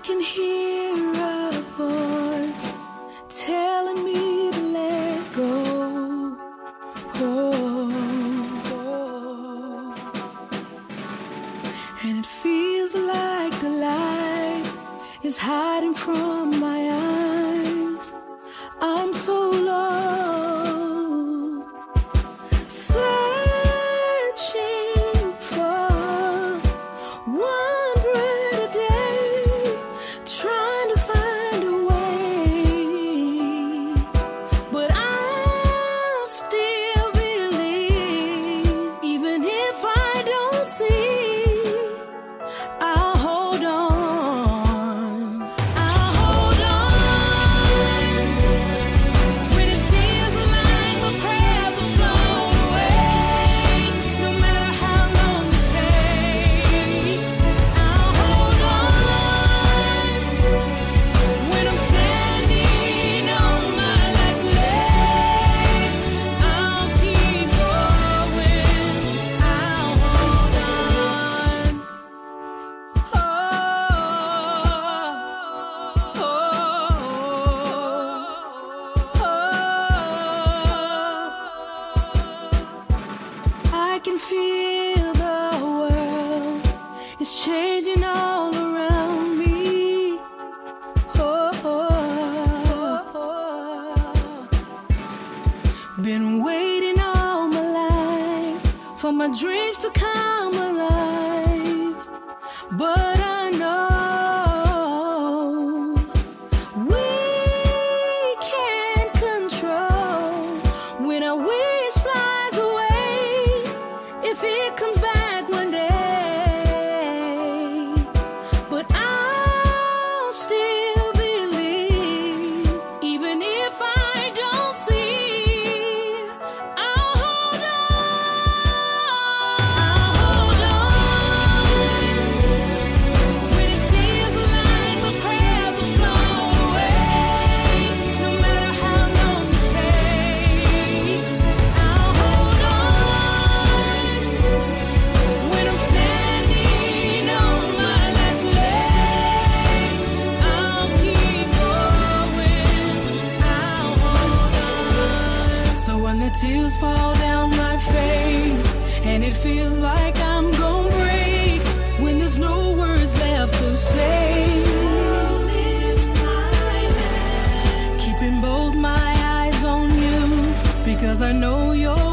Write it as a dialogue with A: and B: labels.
A: can hear a voice telling me to let go. And it feels like the light is hiding from my eyes. I'm so low, searching for one breath a day, trying to find a way. But I'll still believe, even if I don't see. I'll hold on. I'll hold on. When it feels like the prayers have flown away, no matter how long it takes, I'll hold on. When I'm standing on my last leg, I'll keep going. I'll hold on. I can feel the world is changing all around me. Been waiting all my life for my dreams to come alive, but I know we can't control when a wish flies away, if it comes back one day. But I'll still believe, even if I don't see. I'll hold on. I'll hold on. When it feels like the prayers have flown away, no matter how long it takes, I'll hold on. When I'm standing on my last leg, I'll keep going. I'll hold on. So when the tears fall down my face and it feels like I'm gonna break, when there's no words left to say, I'll lift my head, keeping both my eyes on you, because I know you're